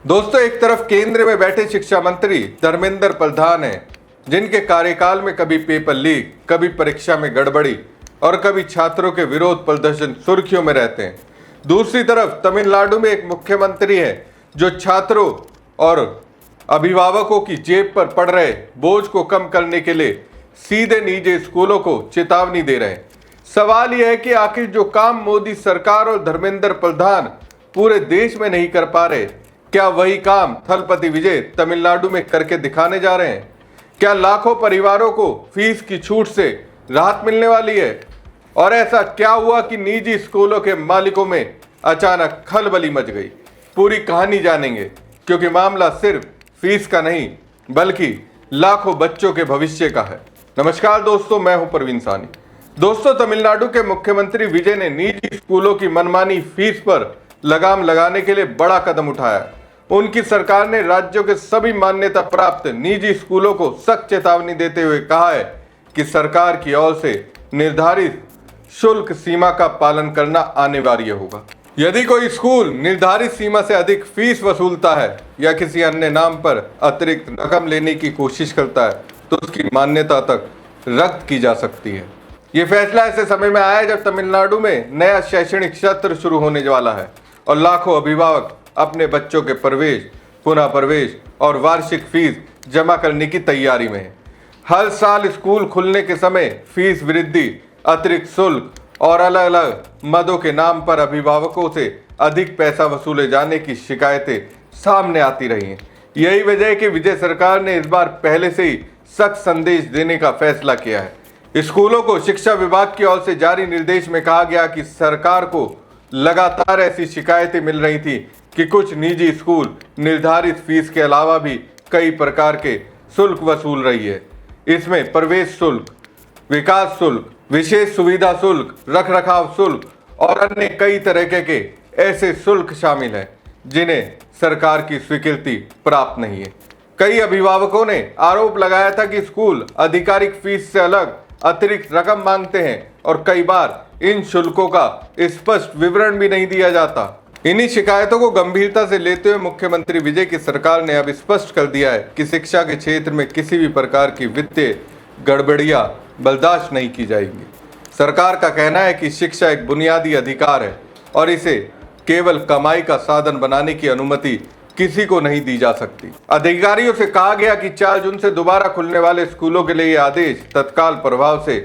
दोस्तों, एक तरफ केंद्र में बैठे शिक्षा मंत्री धर्मेंद्र प्रधान हैं, जिनके कार्यकाल में कभी पेपर लीक, कभी परीक्षा में गड़बड़ी और कभी छात्रों के विरोध प्रदर्शन सुर्खियों में रहते हैं। दूसरी तरफ तमिलनाडु में एक मुख्यमंत्री है जो छात्रों और अभिभावकों की जेब पर पड़ रहे बोझ को कम करने के लिए सीधे निजी स्कूलों को चेतावनी दे रहे हैं। सवाल यह है कि आखिर जो काम मोदी सरकार और धर्मेंद्र प्रधान पूरे देश में नहीं कर पा रहे, क्या वही काम थलपति विजय तमिलनाडु में करके दिखाने जा रहे हैं? क्या लाखों परिवारों को फीस की छूट से राहत मिलने वाली है? और ऐसा क्या हुआ कि निजी स्कूलों के मालिकों में अचानक खलबली मच गई? पूरी कहानी जानेंगे, क्योंकि मामला सिर्फ फीस का नहीं बल्कि लाखों बच्चों के भविष्य का है। नमस्कार दोस्तों, मैं हूं परवीन सानी। दोस्तों, तमिलनाडु के मुख्यमंत्री विजय ने निजी स्कूलों की मनमानी फीस पर लगाम लगाने के लिए बड़ा कदम उठाया। उनकी सरकार ने राज्यों के सभी मान्यता प्राप्त निजी स्कूलों को सख्त चेतावनी देते हुए कहा है कि सरकार की ओर से निर्धारित शुल्क सीमा का पालन करना अनिवार्य होगा। यदि कोई स्कूल निर्धारित सीमा से अधिक फीस वसूलता है या किसी अन्य नाम पर अतिरिक्त रकम लेने की कोशिश करता है तो उसकी मान्यता तक रद्द की जा सकती है। ये फैसला ऐसे समय में आया जब तमिलनाडु में नया शैक्षणिक सत्र शुरू होने वाला है और लाखों अभिभावक अपने बच्चों के प्रवेश, पुनः प्रवेश और वार्षिक फीस जमा करने की तैयारी में है। हर साल स्कूल खुलने के समय फीस वृद्धि, अतिरिक्त शुल्क और अलग अलग मदों के नाम पर अभिभावकों से अधिक पैसा वसूले जाने की शिकायतें सामने आती रही हैं। यही वजह है कि विजय सरकार ने इस बार पहले से ही सख्त संदेश देने का फैसला किया है। स्कूलों को शिक्षा विभाग की ओर से जारी निर्देश में कहा गया कि सरकार को लगातार ऐसी शिकायतें मिल रही थी कि कुछ निजी स्कूल निर्धारित फीस के अलावा भी कई प्रकार के शुल्क वसूल रही है। इसमें प्रवेश शुल्क, विकास शुल्क, विशेष सुविधा शुल्क, रखरखाव शुल्क और अन्य कई तरह के ऐसे शुल्क शामिल हैं जिन्हें सरकार की स्वीकृति प्राप्त नहीं है। कई अभिभावकों ने आरोप लगाया था कि स्कूल आधिकारिक फीस से अलग अतिरिक्त रकम मांगते हैं और कई बार इन शुल्कों का स्पष्ट विवरण भी नहीं दिया जाता। इन्हीं शिकायतों को गंभीरता से लेते हुए मुख्यमंत्री विजय की सरकार ने अब स्पष्ट कर दिया है कि शिक्षा के क्षेत्र में किसी भी प्रकार की वित्तीय गड़बड़ियां बर्दाश्त नहीं की जाएंगी। सरकार का कहना है कि शिक्षा एक बुनियादी अधिकार है और इसे केवल कमाई का साधन बनाने की अनुमति किसी को नहीं दी जा सकती। अधिकारियों से कहा गया कि 4 जून से दोबारा खुलने वाले स्कूलों के लिए यह आदेश तत्काल प्रभाव से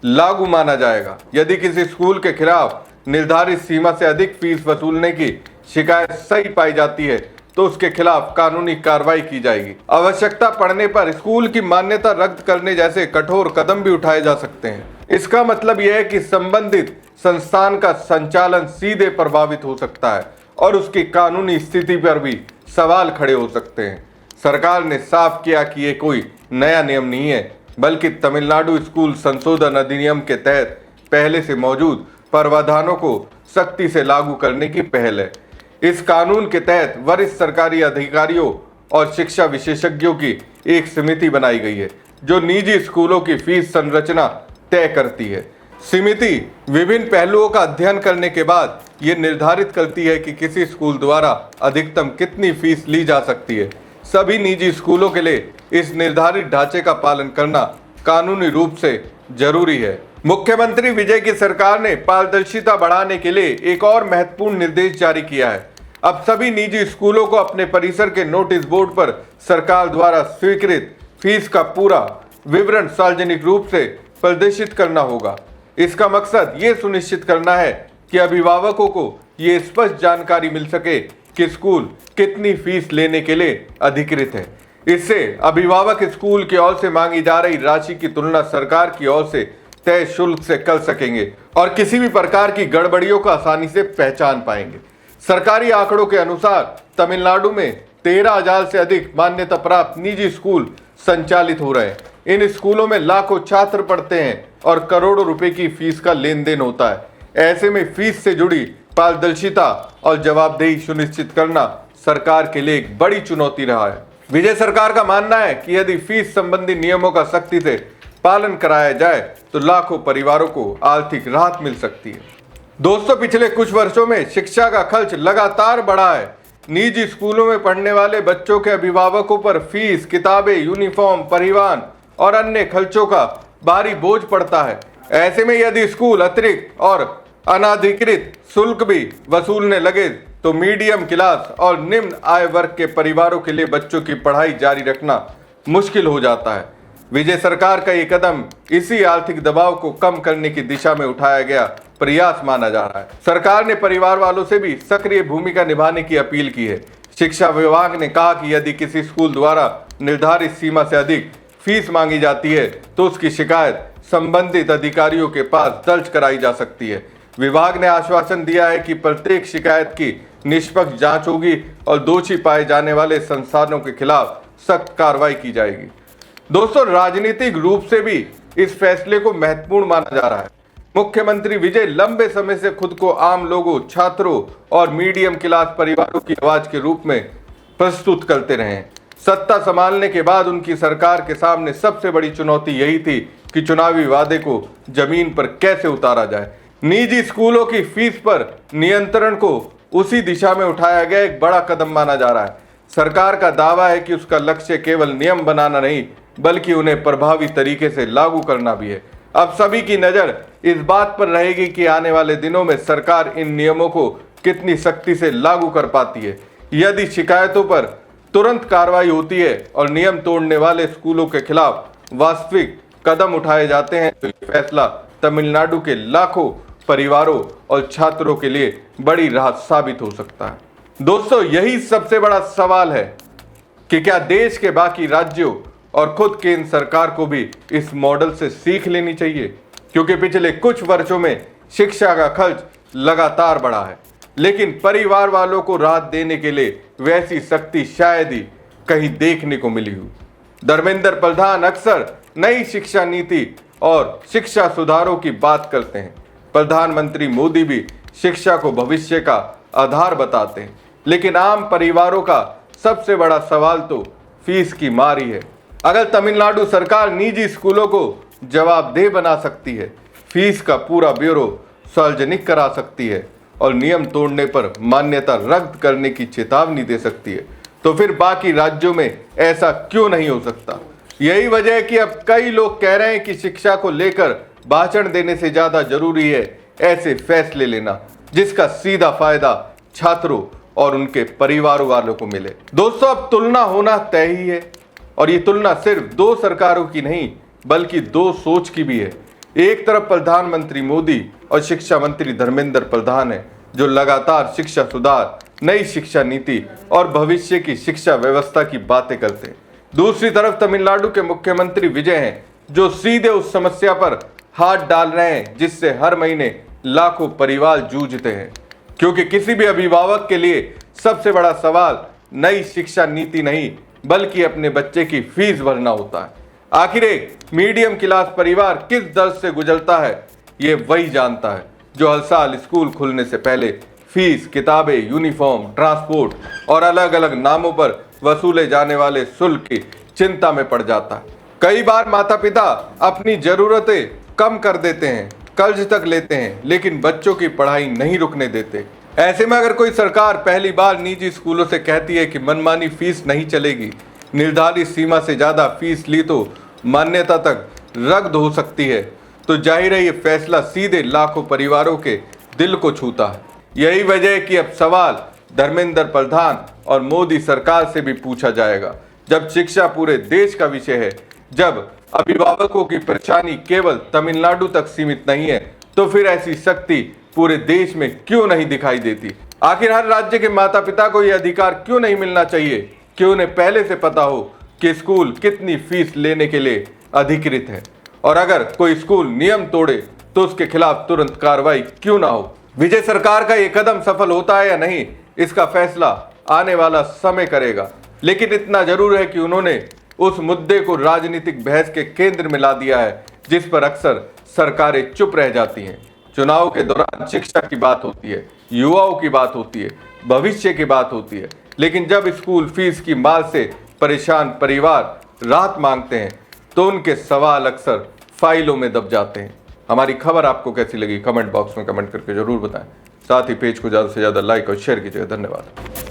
लागू माना जाएगा। यदि किसी स्कूल के खिलाफ निर्धारित सीमा से अधिक फीस वसूलने की शिकायत सही पाई जाती है तो उसके खिलाफ कानूनी कार्रवाई की जाएगी। आवश्यकता पड़ने पर स्कूल की मान्यता रद्द करने जैसे कठोर कदम भी उठाए जा सकते हैं। इसका मतलब यह है कि संबंधित संस्थान का संचालन सीधे प्रभावित हो सकता है और उसकी कानूनी स्थिति पर भी सवाल खड़े हो सकते हैं। सरकार ने साफ किया कि ये कोई नया नियम नहीं है, बल्कि तमिलनाडु स्कूल संशोधन अधिनियम के तहत पहले से मौजूद प्रावधानों को सख्ती से लागू करने की पहल है। इस कानून के तहत वरिष्ठ सरकारी अधिकारियों और शिक्षा विशेषज्ञों की एक समिति बनाई गई है जो निजी स्कूलों की फीस संरचना तय करती है। समिति विभिन्न पहलुओं का अध्ययन करने के बाद ये निर्धारित करती है कि किसी स्कूल द्वारा अधिकतम कितनी फीस ली जा सकती है। सभी निजी स्कूलों के लिए इस निर्धारित ढांचे का पालन करना कानूनी रूप से जरूरी है। मुख्यमंत्री विजय की सरकार ने पारदर्शिता बढ़ाने के लिए एक और महत्वपूर्ण निर्देश जारी किया है। अब सभी निजी स्कूलों को अपने परिसर के नोटिस बोर्ड पर सरकार द्वारा स्वीकृत फीस का पूरा विवरण सार्वजनिक रूप से प्रदर्शित करना होगा। इसका मकसद ये सुनिश्चित करना है कि अभिभावकों को ये स्पष्ट जानकारी मिल सके कि स्कूल कितनी फीस लेने के लिए अधिकृत है। इससे अभिभावक स्कूल की ओर से मांगी जा रही राशि की तुलना सरकार की ओर से तय शुल्क से कर सकेंगे और किसी भी प्रकार की गड़बड़ियों को आसानी से पहचान पाएंगे। सरकारी आंकड़ों के अनुसार तमिलनाडु में 13,000 से अधिक मान्यता प्राप्त निजी स्कूल संचालित हो रहे हैं। इन स्कूलों में लाखों छात्र पढ़ते हैं और करोड़ों रुपए की फीस का लेन देन होता है। ऐसे में फीस से जुड़ी पारदर्शिता और जवाबदेही सुनिश्चित करना सरकार के लिए एक बड़ी चुनौती रहा है। विजय सरकार का मानना है कि यदि फीस संबंधी नियमों का सख्ती से पालन कराया जाए तो लाखों परिवारों को आर्थिक राहत मिल सकती है। दोस्तों, पिछले कुछ वर्षों में शिक्षा का खर्च लगातार बढ़ा है। निजी स्कूलों में पढ़ने वाले बच्चों के अभिभावकों पर फीस, किताबें, यूनिफॉर्म, परिवहन और अन्य खर्चों का भारी बोझ पड़ता है। ऐसे में यदि स्कूल अतिरिक्त और अनाधिकृत शुल्क भी वसूलने लगे तो मीडियम क्लास और निम्न आय वर्ग के परिवारों के लिए बच्चों की पढ़ाई जारी रखना मुश्किल हो जाता है। विजय सरकार का ये कदम इसी आर्थिक दबाव को कम करने की दिशा में उठाया गया प्रयास माना जा रहा है। सरकार ने परिवार वालों से भी सक्रिय भूमिका निभाने की अपील की है। शिक्षा विभाग ने कहा कि यदि किसी स्कूल द्वारा निर्धारित सीमा से अधिक फीस मांगी जाती है तो उसकी शिकायत संबंधित अधिकारियों के पास दर्ज कराई जा सकती है। विभाग ने आश्वासन दिया है कि प्रत्येक शिकायत की निष्पक्ष जांच होगी और दोषी पाए जाने वाले संस्थानों के खिलाफ सख्त कार्रवाई की जाएगी। दोस्तों, राजनीतिक रूप से भी इस फैसले को महत्वपूर्ण माना जा रहा है। मुख्यमंत्री विजय लंबे समय से खुद को आम लोगों, छात्रों और मीडियम क्लास परिवारों की आवाज के रूप में प्रस्तुत करते रहे हैं। सत्ता संभालने के बाद उनकी सरकार के सामने सबसे बड़ी चुनौती यही थी कि चुनावी वादे को जमीन पर कैसे उतारा जाए। निजी स्कूलों की फीस पर नियंत्रण को उसी दिशा में उठाया गया एक बड़ा कदम माना जा रहा है। सरकार का दावा है कि उसका लक्ष्य केवल नियम बनाना नहीं बल्कि उन्हें प्रभावी तरीके से लागू करना भी है। अब सभी की नजर इस बात पर रहेगी कि आने वाले दिनों में सरकार इन नियमों को कितनी सख्ती से लागू कर पाती है। यदि शिकायतों पर तुरंत कार्रवाई होती है और नियम तोड़ने वाले स्कूलों के खिलाफ वास्तविक कदम उठाए जाते हैं तो ये फैसला तमिलनाडु के लाखों परिवारों और छात्रों के लिए बड़ी राहत साबित हो सकता है। दोस्तों, यही सबसे बड़ा सवाल है कि क्या देश के बाकी राज्यों और खुद केंद्र सरकार को भी इस मॉडल से सीख लेनी चाहिए, क्योंकि पिछले कुछ वर्षों में शिक्षा का खर्च लगातार बढ़ा है लेकिन परिवार वालों को राहत देने के लिए वैसी सख्ती शायद ही कहीं देखने को मिली हो। धर्मेंद्र प्रधान अक्सर नई शिक्षा नीति और शिक्षा सुधारों की बात करते हैं। प्रधानमंत्री मोदी भी शिक्षा को भविष्य का आधार बताते हैं, लेकिन आम परिवारों का सबसे बड़ा सवाल तो फीस की मार ही है। अगर तमिलनाडु सरकार निजी स्कूलों को जवाबदेह बना सकती है, फीस का पूरा ब्यूरो सार्वजनिक करा सकती है और नियम तोड़ने पर मान्यता रद्द करने की चेतावनी दे सकती है, तो फिर बाकी राज्यों में ऐसा क्यों नहीं हो सकता। यही वजह है कि अब कई लोग कह रहे हैं कि शिक्षा को लेकर भाषण देने से ज्यादा जरूरी है ऐसे फैसले लेना जिसका सीधा फायदा छात्रों और उनके परिवारों वालों को मिले। दोस्तों, अब तुलना होना तय ही है और ये तुलना सिर्फ दो सरकारों की नहीं बल्कि दो सोच की भी है। एक तरफ प्रधानमंत्री मोदी और शिक्षा मंत्री धर्मेंद्र प्रधान है जो लगातार शिक्षा सुधार, नई शिक्षा नीति और भविष्य की शिक्षा व्यवस्था की बातें करते हैं। दूसरी तरफ तमिलनाडु के मुख्यमंत्री विजय हैं जो सीधे उस समस्या पर हाथ डाल रहे हैं जिससे हर महीने लाखों परिवार जूझते हैं, क्योंकि किसी भी अभिभावक के लिए सबसे बड़ा सवाल नई शिक्षा नीति नहीं बल्कि अपने बच्चे की फीस भरना होता है। आखिर एक मीडियम क्लास परिवार किस दर्द से गुजरता है ये वही जानता है जो हर साल स्कूल खुलने से पहले फीस, किताबें, यूनिफॉर्म, ट्रांसपोर्ट और अलग अलग नामों पर वसूले जाने वाले शुल्क की चिंता में पड़ जाता है। कई बार माता पिता अपनी जरूरतें कम कर देते हैं, कर्ज तक लेते हैं, लेकिन बच्चों की पढ़ाई नहीं रुकने देते। ऐसे में अगर कोई सरकार पहली बार निजी स्कूलों से कहती है कि मनमानी फीस नहीं चलेगी, निर्धारित सीमा से ज्यादा फीस ली तो मान्यता तक रद्द हो सकती है, तो जाहिर है ये फैसला सीधे लाखों परिवारों के दिल को छूता है। यही वजह है कि अब सवाल धर्मेंद्र प्रधान और मोदी सरकार से भी पूछा जाएगा। जब शिक्षा पूरे देश का विषय है, जब अभिभावकों की परेशानी केवल तमिलनाडु तक सीमित नहीं है, तो फिर ऐसी शक्ति पूरे देश में क्यों नहीं दिखाई देती। आखिर हर राज्य के माता पिता को यह अधिकार क्यों नहीं मिलना चाहिए कि उन्हें पहले से पता हो कि स्कूल कितनी फीस लेने के लिए अधिकृत है, और अगर कोई स्कूल नियम तोड़े तो उसके खिलाफ तुरंत कार्रवाई क्यों ना हो। विजय सरकार का यह कदम सफल होता है या नहीं, इसका फैसला आने वाला समय करेगा, लेकिन इतना जरूर है कि उन्होंने उस मुद्दे को राजनीतिक बहस के केंद्र में ला दिया है जिस पर अक्सर सरकारें चुप रह जाती हैं। चुनाव के दौरान शिक्षा की बात होती है, युवाओं की बात होती है, भविष्य की बात होती है, लेकिन जब स्कूल फीस की मार से परेशान परिवार राहत मांगते हैं तो उनके सवाल अक्सर फाइलों में दब जाते हैं। हमारी खबर आपको कैसी लगी कमेंट बॉक्स में कमेंट करके जरूर बताएं। साथ ही पेज को ज़्यादा से ज़्यादा लाइक और शेयर कीजिएगा। धन्यवाद।